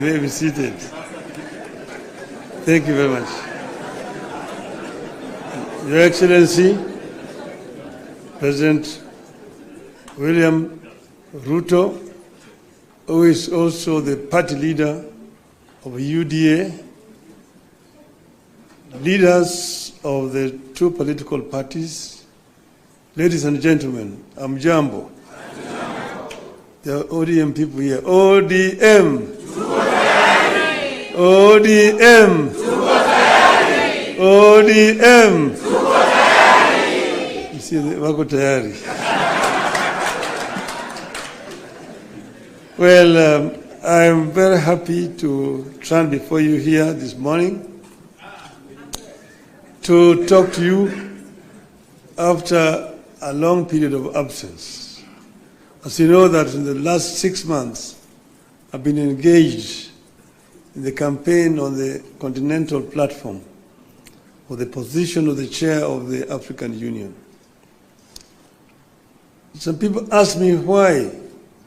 You may be seated. Thank you very much. Your Excellency, President William Ruto, who is also the party leader of UDA, leaders of the two political parties, ladies and gentlemen, Amjambo. There are ODM people here. ODM. ODM. ODM. You see, wako tayari. Well, I'm very happy to stand before you here this morning to talk to you after a long period of absence. As you know that in the last 6 months, I've been engaged in the campaign on the continental platform for the position of the chair of the African Union. Some people ask me why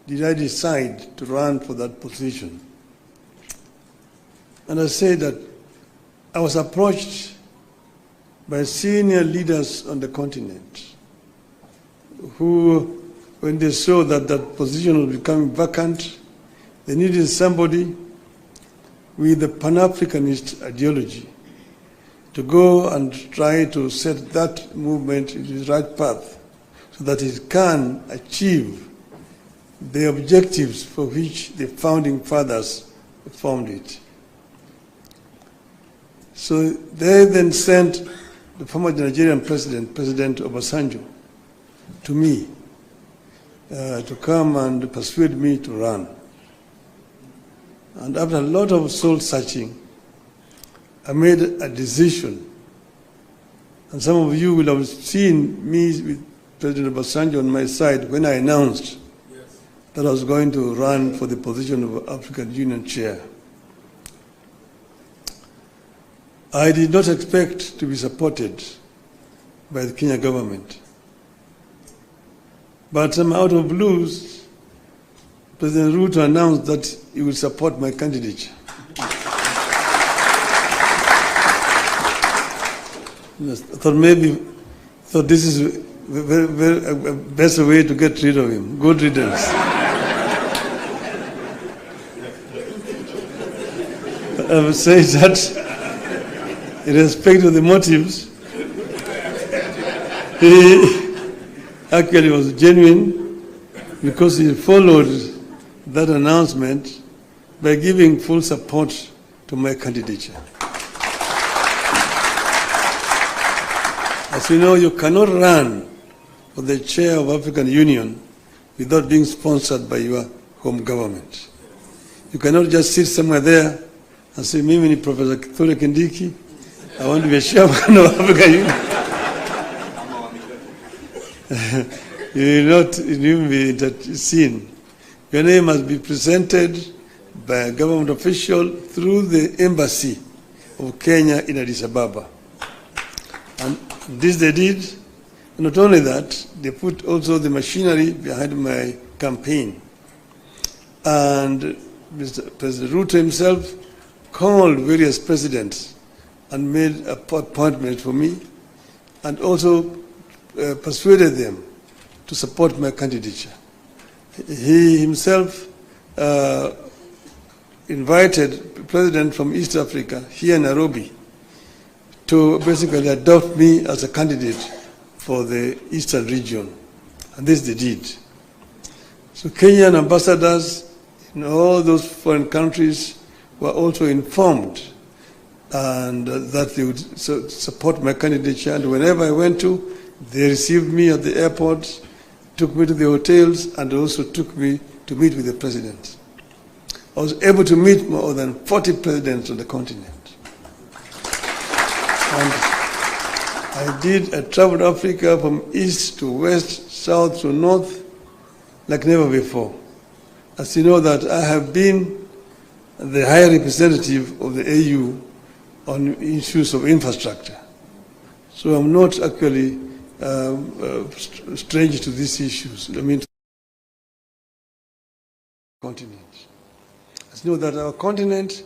did I decide to run for that position. And I say that I was approached by senior leaders on the continent who, when they saw that that position was becoming vacant, they needed somebody with a Pan-Africanist ideology to go and try to set that movement in the right path so that it can achieve the objectives for which the founding fathers formed it. So they then sent the former Nigerian president, President Obasanjo, to me to come and persuade me to run. And after a lot of soul searching, I made a decision. And some of you will have seen me with President Obasanjo on my side when I announced that I was going to run for the position of African Union chair. I did not expect to be supported by the Kenya government. But out of blues, President Ruto announced that he would support my candidature. I thought this is a better way to get rid of him. Good riddance. I would say that in respect to the motives, he actually was genuine because he followed that announcement by giving full support to my candidature. As you know, you cannot run for the chair of African Union without being sponsored by your home government. You cannot just sit somewhere there and say, Mimi ni Professor Kithure Kindiki, I want to be a chairman of African Union. You will not even be seen. Your name must be presented by a government official through the embassy of Kenya in Addis Ababa. And this they did. Not only that, they put also the machinery behind my campaign. And Mr. President Ruto himself called various presidents and made appointments for me and also persuaded them to support my candidature. He himself invited the president from East Africa, here in Nairobi, to basically adopt me as a candidate for the Eastern region. And this they did. So Kenyan ambassadors in all those foreign countries were also informed and that they would support my candidature. And whenever I went to, they received me at the airport, took me to the hotels, and also took me to meet with the president. I was able to meet more than 40 presidents on the continent. And I traveled Africa from east to west, south to north, like never before. As you know that I have been the high representative of the AU on issues of infrastructure. So I'm not actually strange to these issues. I mean, continent. As is know that our continent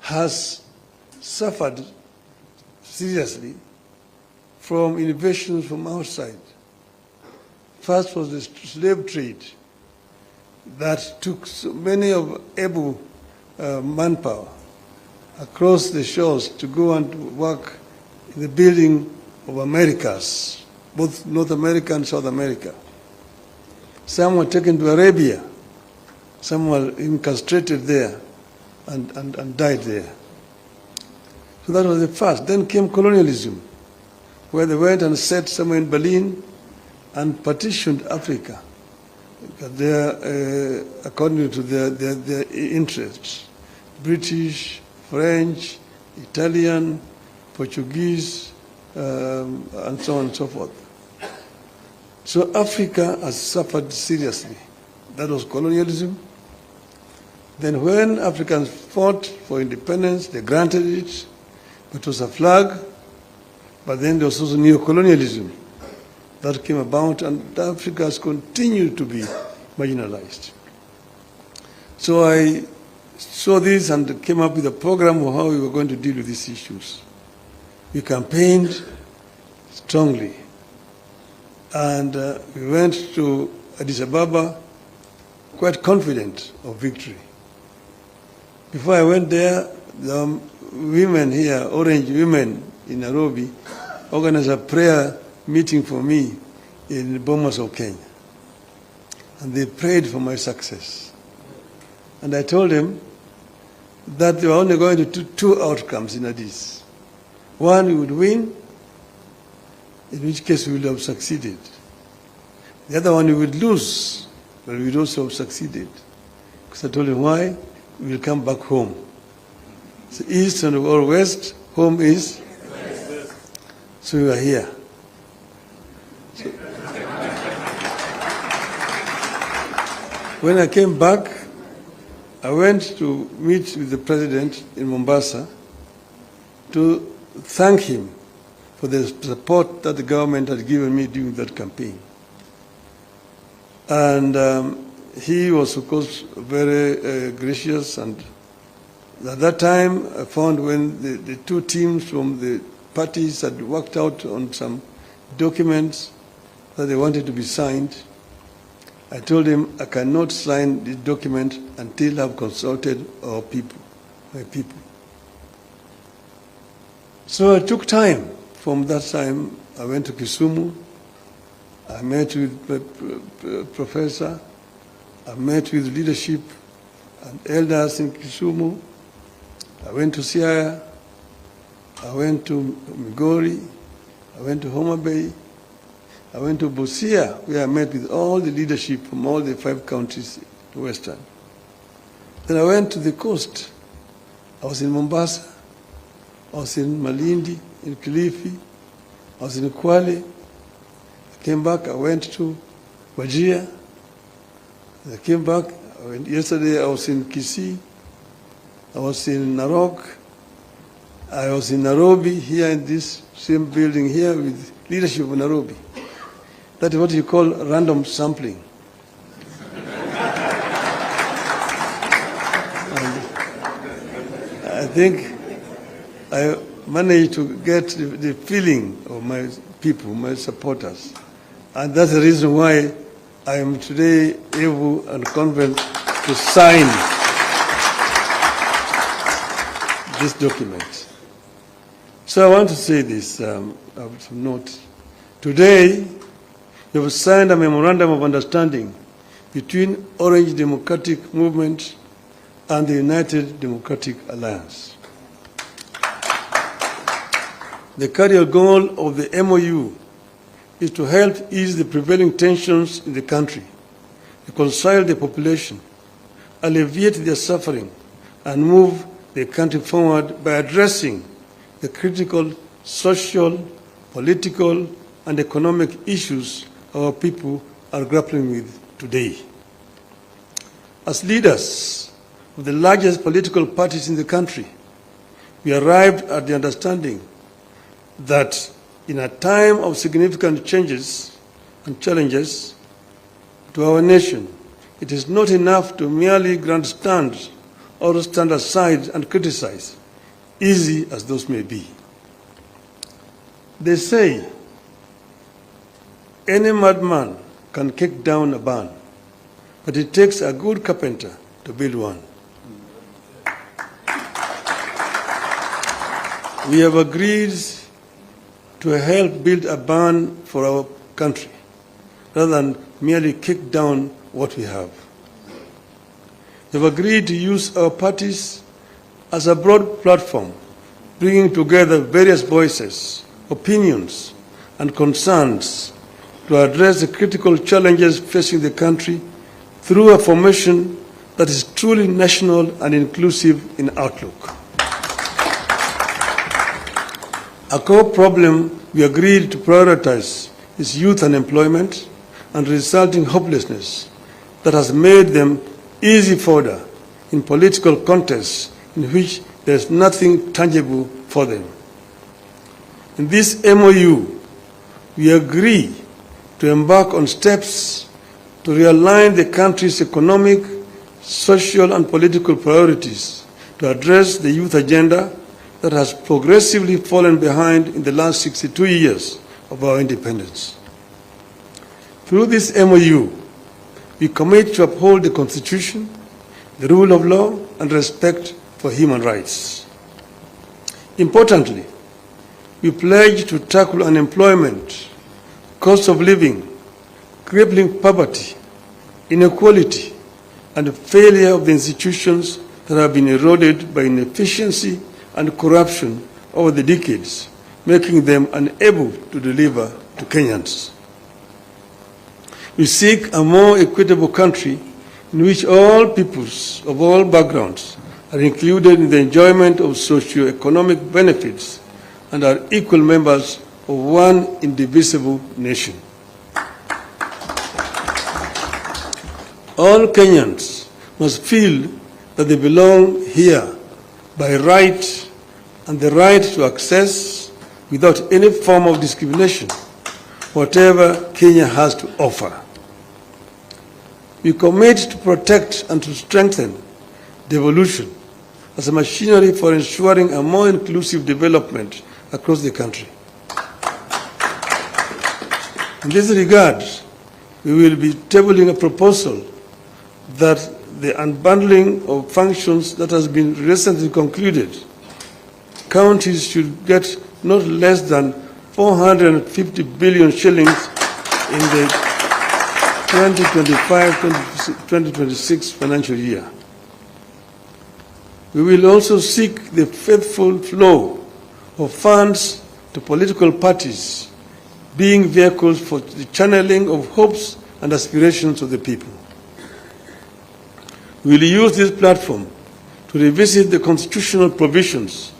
has suffered seriously from innovations from outside. First was the slave trade that took so many of able manpower across the shores to go and work in the building of Americas, both North America and South America. Some were taken to Arabia, some were incarcerated there and died there. So that was the first. Then came colonialism, where they went and set somewhere in Berlin and partitioned Africa, according to their interests. British, French, Italian, Portuguese, and so on and so forth. So Africa has suffered seriously. That was colonialism. Then when Africans fought for independence, they granted it. It was a flag, but then there was also neo-colonialism that came about, and Africa has continued to be marginalized. So I saw this and came up with a program of how we were going to deal with these issues. We campaigned strongly, and we went to Addis Ababa quite confident of victory. Before I went there, the women here, Orange women in Nairobi, organized a prayer meeting for me in Bomas of Kenya. And they prayed for my success. And I told them that they were only going to do two outcomes in Addis. One, we would win, in which case we would have succeeded. The other one, we would lose, but we would also have succeeded. Because I told them why? We will come back home. So east and or west, home is west. So we are here. So when I came back, I went to meet with the president in Mombasa to thank him for the support that the government had given me during that campaign. And he was, of course, very gracious, and at that time I found when the two teams from the parties had worked out on some documents that they wanted to be signed, I told him I cannot sign the document until I've consulted our people, my people. So I took time. From that time, I went to Kisumu. I met with the professor. I met with leadership and elders in Kisumu. I went to Siaya. I went to Migori. I went to Homa Bay. I went to Busia, where I met with all the leadership from all the 5 counties in Western. Then I went to the coast. I was in Mombasa. I was in Malindi, in Kilifi. I was in Kwale. I came back, I went to Wajir. I came back. Yesterday I was in Kisii. I was in Narok. I was in Nairobi, here in this same building here with leadership of Nairobi. That is what you call random sampling. I think I managed to get the feeling of my people, my supporters. And that's the reason why I am today able and confident to sign this document. So I want to say this, of note. Today, we have signed a memorandum of understanding between Orange Democratic Movement and the United Democratic Alliance. The carrier goal of the MOU is to help ease the prevailing tensions in the country, reconcile the population, alleviate their suffering, and move the country forward by addressing the critical social, political, and economic issues our people are grappling with today. As leaders of the largest political parties in the country, we arrived at the understanding that in a time of significant changes and challenges to our nation, it is not enough to merely grandstand or stand aside and criticize, easy as those may be. They say any madman can kick down a barn, but it takes a good carpenter to build one. We have agreed to help build a barn for our country, rather than merely kick down what we have. We have agreed to use our parties as a broad platform, bringing together various voices, opinions, and concerns to address the critical challenges facing the country through a formation that is truly national and inclusive in outlook. A core problem we agreed to prioritize is youth unemployment and resulting hopelessness that has made them easy fodder in political contests in which there is nothing tangible for them. In this MOU, we agree to embark on steps to realign the country's economic, social, and political priorities to address the youth agenda that has progressively fallen behind in the last 62 years of our independence. Through this MOU, we commit to uphold the Constitution, the rule of law, and respect for human rights. Importantly, we pledge to tackle unemployment, cost of living, crippling poverty, inequality, and failure of the institutions that have been eroded by inefficiency and corruption over the decades, making them unable to deliver to Kenyans. We seek a more equitable country in which all peoples of all backgrounds are included in the enjoyment of socio-economic benefits and are equal members of one indivisible nation. All Kenyans must feel that they belong here by right and the right to access, without any form of discrimination, whatever Kenya has to offer. We commit to protect and to strengthen devolution as a machinery for ensuring a more inclusive development across the country. In this regard, we will be tabling a proposal that the unbundling of functions that has been recently concluded, counties should get not less than 450 billion shillings in the 2025-2026 financial year. We will also seek the faithful flow of funds to political parties, being vehicles for the channeling of hopes and aspirations of the people. We will use this platform to revisit the constitutional provisions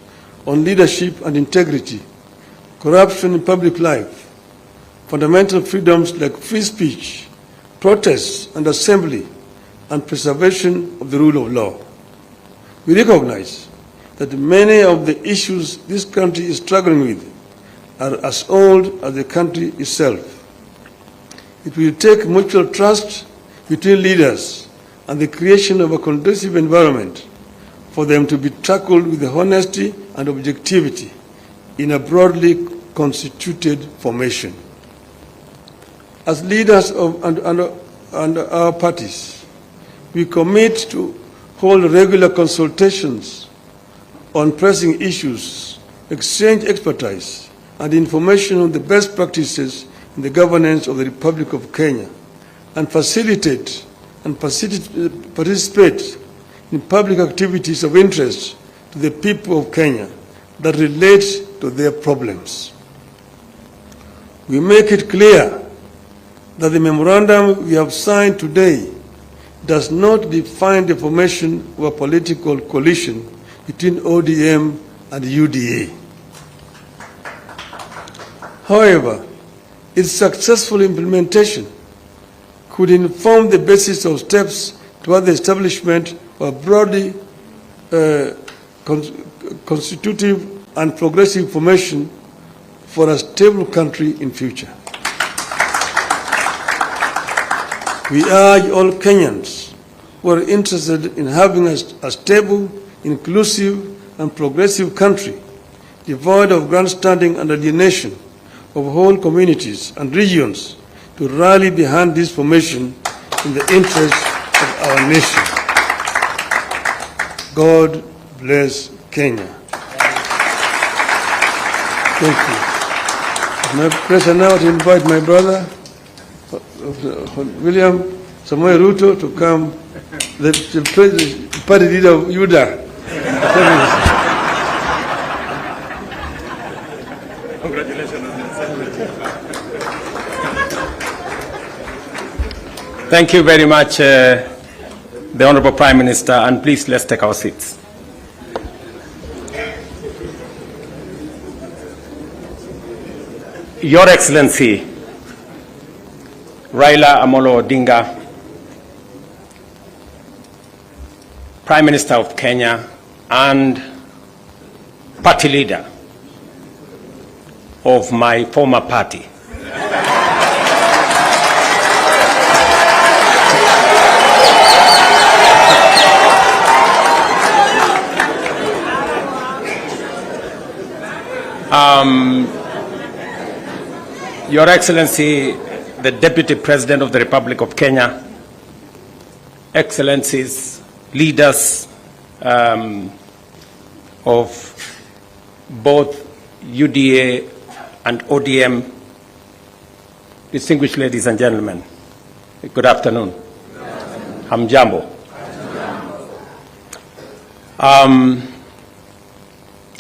on leadership and integrity, corruption in public life, fundamental freedoms like free speech, protest and assembly, and preservation of the rule of law. We recognize that many of the issues this country is struggling with are as old as the country itself. It will take mutual trust between leaders and the creation of a conducive environment for them to be tackled with honesty and objectivity in a broadly constituted formation. As leaders of and our parties, we commit to hold regular consultations on pressing issues, exchange expertise and information on the best practices in the governance of the Republic of Kenya, and facilitate and participate in public activities of interest to the people of Kenya that relate to their problems. We make it clear that the memorandum we have signed today does not define the formation of a political coalition between ODM and UDA. However, its successful implementation could inform the basis of steps toward the establishment of a broadly constitutive and progressive formation for a stable country in future. We urge all Kenyans who are interested in having a stable, inclusive, and progressive country, devoid of grandstanding and alienation of whole communities and regions, to rally behind this formation in the interest of our nation. God bless Kenya. Thank you. It's my pleasure now to invite my brother, William Samoei Ruto, to come, the party leader of UDA. Thank you very much, the Honorable Prime Minister, and please let's take our seats. Your Excellency, Raila Amolo Odinga, Prime Minister of Kenya and party leader of my former party. Your Excellency, the Deputy President of the Republic of Kenya, Excellencies, leaders of both UDA and ODM, distinguished ladies and gentlemen, good afternoon. Hamjambo.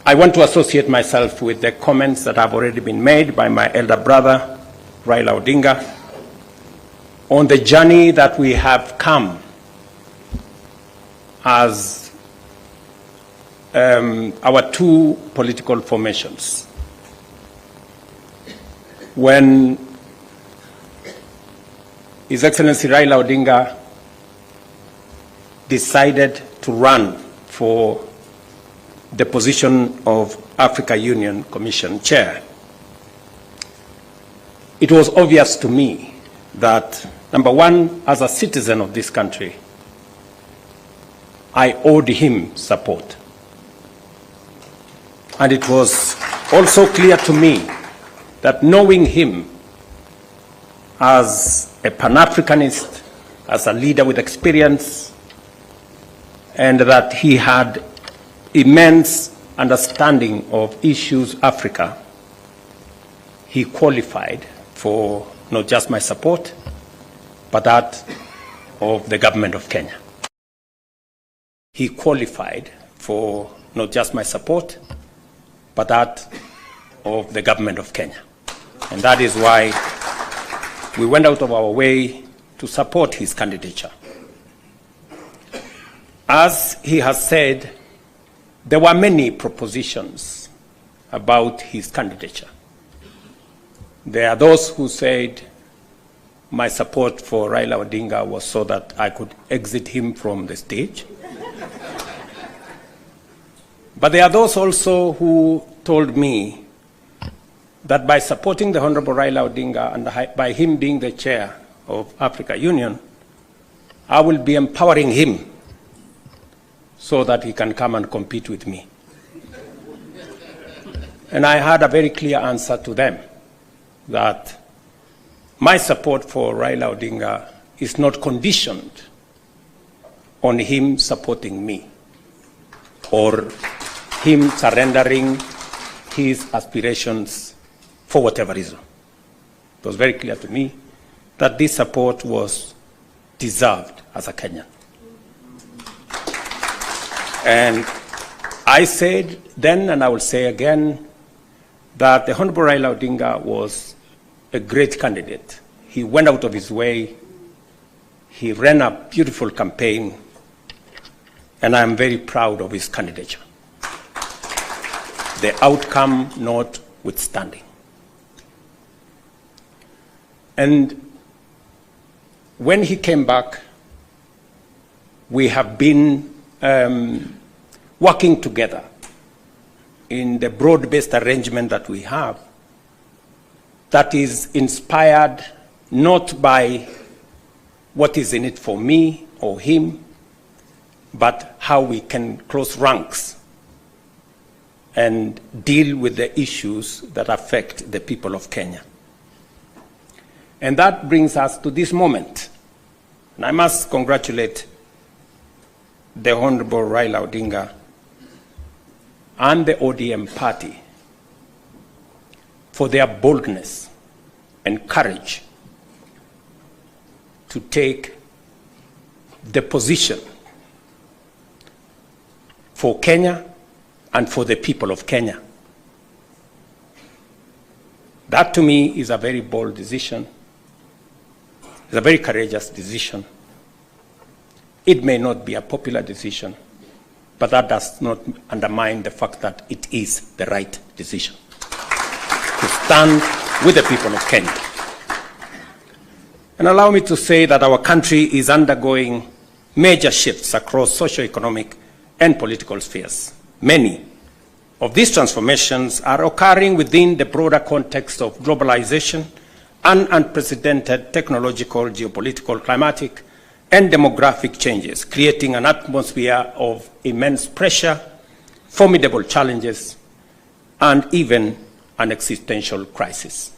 I want to associate myself with the comments that have already been made by my elder brother, Raila Odinga, on the journey that we have come as our two political formations. When His Excellency Raila Odinga decided to run for the position of Africa Union Commission Chair, it was obvious to me that, number one, as a citizen of this country, I owed him support. And it was also clear to me that knowing him as a Pan-Africanist, as a leader with experience, and that he had immense understanding of issues Africa, he qualified for not just my support, but that of the government of Kenya. He qualified for not just my support, but that of the government of Kenya. And that is why we went out of our way to support his candidature. As he has said, there were many propositions about his candidature. There are those who said my support for Raila Odinga was so that I could exit him from the stage. But there are those also who told me that by supporting the Honorable Raila Odinga and by him being the chair of Africa Union, I will be empowering him so that he can come and compete with me. And I had a very clear answer to them, that my support for Raila Odinga is not conditioned on him supporting me or him surrendering his aspirations for whatever reason. It was very clear to me that this support was deserved as a Kenyan. And I said then, and I will say again, that the Honorable Raila Odinga was a great candidate. He went out of his way. He ran a beautiful campaign, and I am very proud of his candidature. The outcome notwithstanding. And when he came back, we have been working together in the broad-based arrangement that we have, that is inspired not by what is in it for me or him, but how we can close ranks and deal with the issues that affect the people of Kenya. And that brings us to this moment. And I must congratulate the Honorable Raila Odinga and the ODM party for their boldness and courage to take the position for Kenya and for the people of Kenya. That to me is a very bold decision. It's a very courageous decision. It may not be a popular decision, but that does not undermine the fact that it is the right decision to stand with the people of Kenya. And allow me to say that our country is undergoing major shifts across socio-economic and political spheres. Many of these transformations are occurring within the broader context of globalization and unprecedented technological, geopolitical, climatic, and demographic changes, creating an atmosphere of immense pressure, formidable challenges, and even an existential crisis.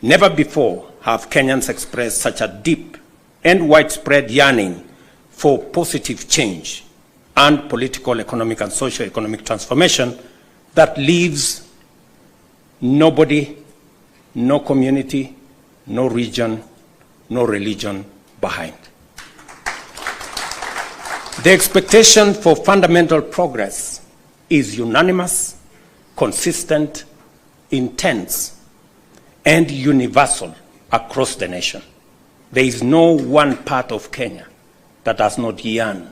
Never before have Kenyans expressed such a deep and widespread yearning for positive change and political, economic, and socio-economic transformation that leaves nobody, no community, no region, no religion behind. The expectation for fundamental progress is unanimous, consistent, intense, and universal across the nation. There is no one part of Kenya that does not yearn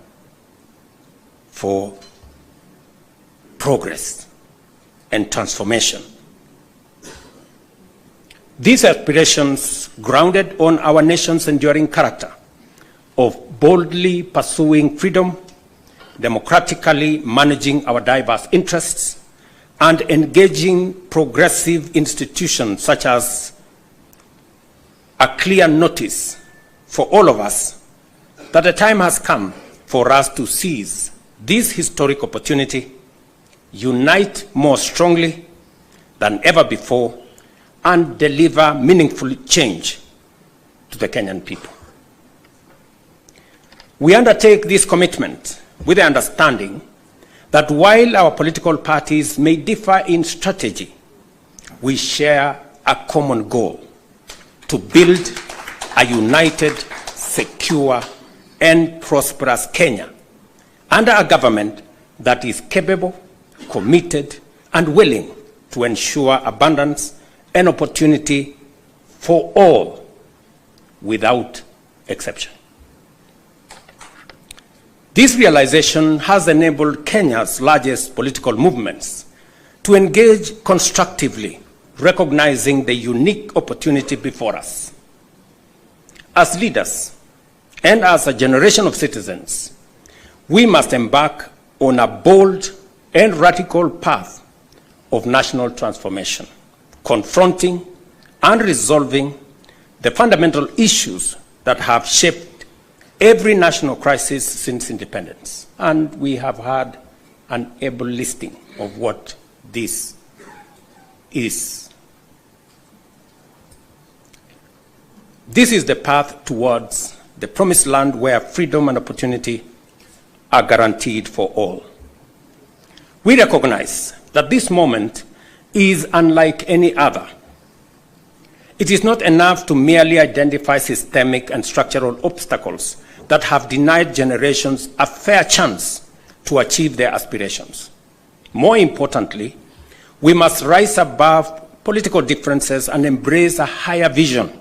for progress and transformation. These aspirations, grounded on our nation's enduring character of boldly pursuing freedom, democratically managing our diverse interests, and engaging progressive institutions such as a clear notice for all of us that the time has come for us to seize this historic opportunity, unite more strongly than ever before, and deliver meaningful change to the Kenyan people. We undertake this commitment with the understanding that while our political parties may differ in strategy, we share a common goal to build a united, secure, and prosperous Kenya under a government that is capable, committed, and willing to ensure abundance and opportunity for all without exception. This realization has enabled Kenya's largest political movements to engage constructively, recognizing the unique opportunity before us. As leaders and as a generation of citizens, we must embark on a bold and radical path of national transformation, confronting and resolving the fundamental issues that have shaped every national crisis since independence. And we have had an able listing of what this is. This is the path towards the promised land where freedom and opportunity are guaranteed for all. We recognize that this moment is unlike any other. It is not enough to merely identify systemic and structural obstacles that have denied generations a fair chance to achieve their aspirations. More importantly, we must rise above political differences and embrace a higher vision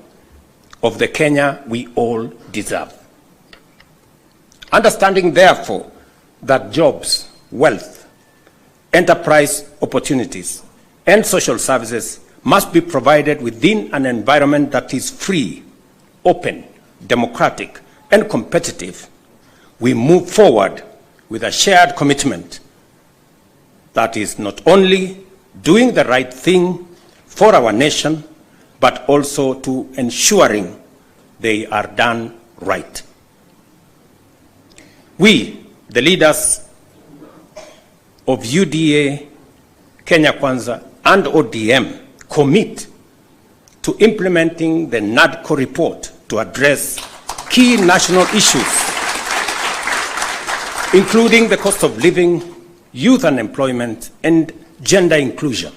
of the Kenya we all deserve. Understanding, therefore, that jobs, wealth, enterprise opportunities, and social services must be provided within an environment that is free, open, democratic, and competitive, we move forward with a shared commitment that is not only doing the right thing for our nation, but also to ensuring they are done right. We, the leaders of UDA, Kenya Kwanza, and ODM, commit to implementing the NADCO report to address key national issues, including the cost of living, youth unemployment, and gender inclusion.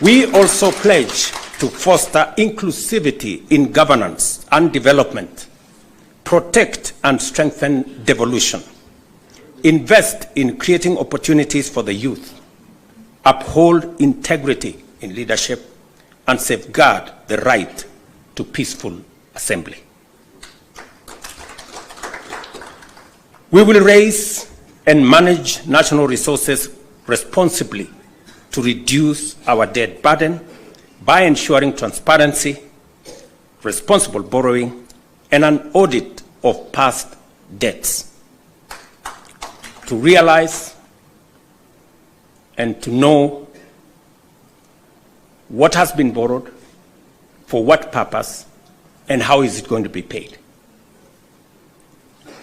We also pledge to foster inclusivity in governance and development, protect and strengthen devolution, invest in creating opportunities for the youth, uphold integrity in leadership, and safeguard the right to peaceful assembly. We will raise and manage national resources responsibly to reduce our debt burden by ensuring transparency, responsible borrowing, and an audit of past debts. To realize and to know what has been borrowed, for what purpose, and how is it going to be paid.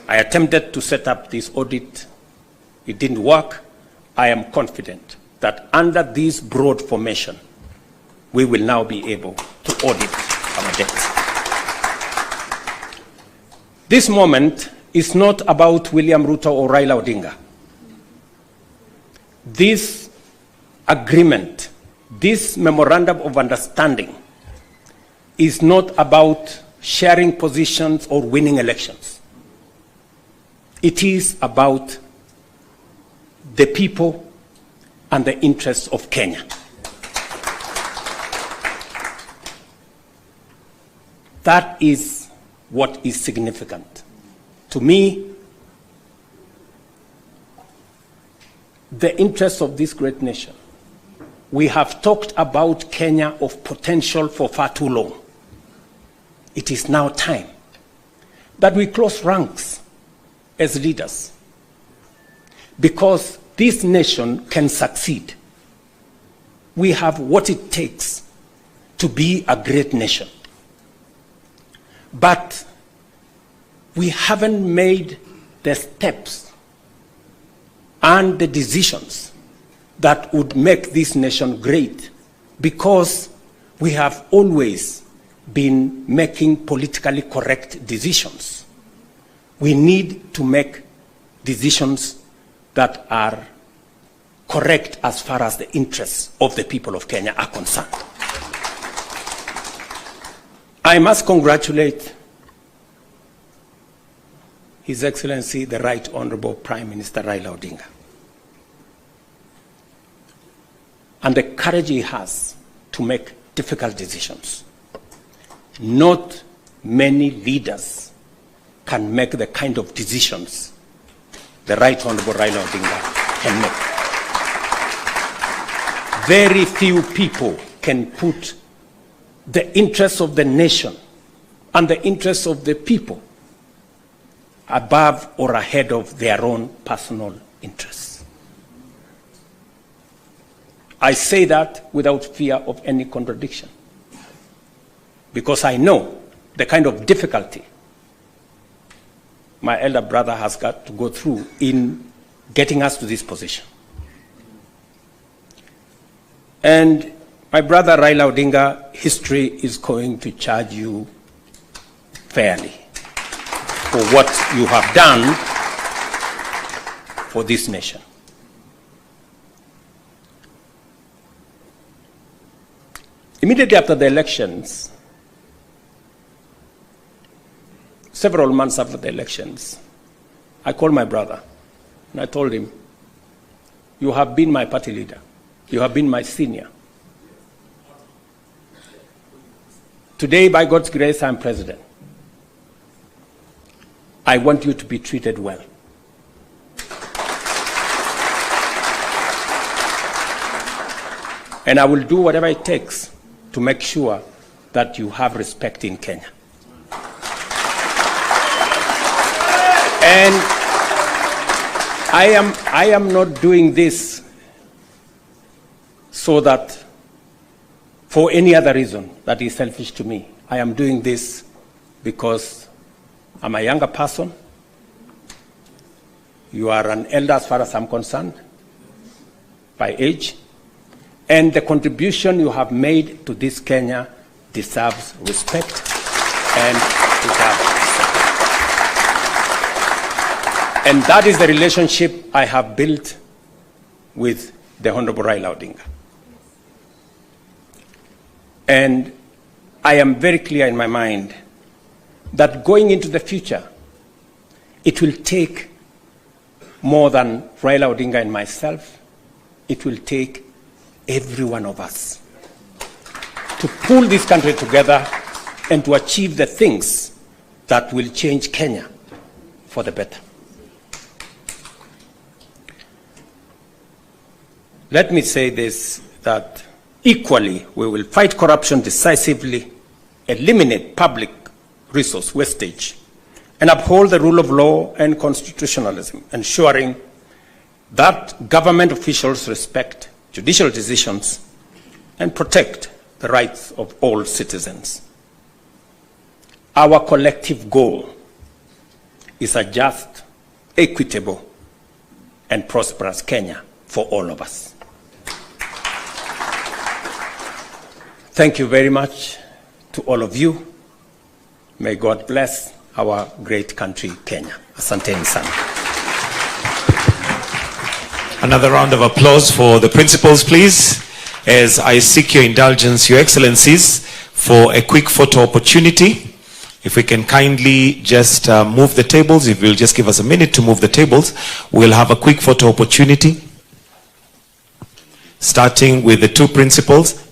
I attempted to set up this audit. It didn't work. I am confident that under this broad formation, we will now be able to audit our debts. This moment is not about William Ruto or Raila Odinga. This agreement, this memorandum of understanding, is not about sharing positions or winning elections. It is about the people and the interests of Kenya. That is what is significant. To me, the interests of this great nation. We have talked about Kenya of potential for far too long. It is now time that we close ranks as leaders, because this nation can succeed. We have what it takes to be a great nation. But we haven't made the steps and the decisions that would make this nation great, because we have always been making politically correct decisions. We need to make decisions that are correct as far as the interests of the people of Kenya are concerned. I must congratulate His Excellency, the Right Honorable Prime Minister Raila Odinga, and the courage he has to make difficult decisions. Not many leaders can make the kind of decisions the Right Honorable Raila Odinga can make. Very few people can put the interests of the nation and the interests of the people above or ahead of their own personal interests. I say that without fear of any contradiction, because I know the kind of difficulty my elder brother has got to go through in getting us to this position. And my brother Raila Odinga, history is going to charge you fairly for what you have done for this nation. Immediately after the elections, several months after the elections, I called my brother and I told him, "You have been my party leader. You have been my senior. Today, by God's grace, I'm president. I want you to be treated well. And I will do whatever it takes to make sure that you have respect in Kenya." And I am not doing this so that for any other reason that is selfish to me. I am doing this because I'm a younger person. You are an elder as far as I'm concerned, by age, and the contribution you have made to this Kenya deserves respect and deserves support. And that is the relationship I have built with the Honorable Raila Odinga. And I am very clear in my mind that going into the future, it will take more than Raila Odinga and myself. It will take every one of us to pull this country together and to achieve the things that will change Kenya for the better. Let me say this, that equally we will fight corruption decisively, eliminate public resource wastage, and uphold the rule of law and constitutionalism, ensuring that government officials respect judicial decisions and protect the rights of all citizens. Our collective goal is a just, equitable, and prosperous Kenya for all of us. Thank you very much to all of you. May God bless our great country, Kenya. Asanteni sana. Another round of applause for the principals, please, as I seek your indulgence, Your Excellencies, for a quick photo opportunity. If we can kindly just move the tables, if you'll just give us a minute to move the tables, we'll have a quick photo opportunity, starting with the two principals.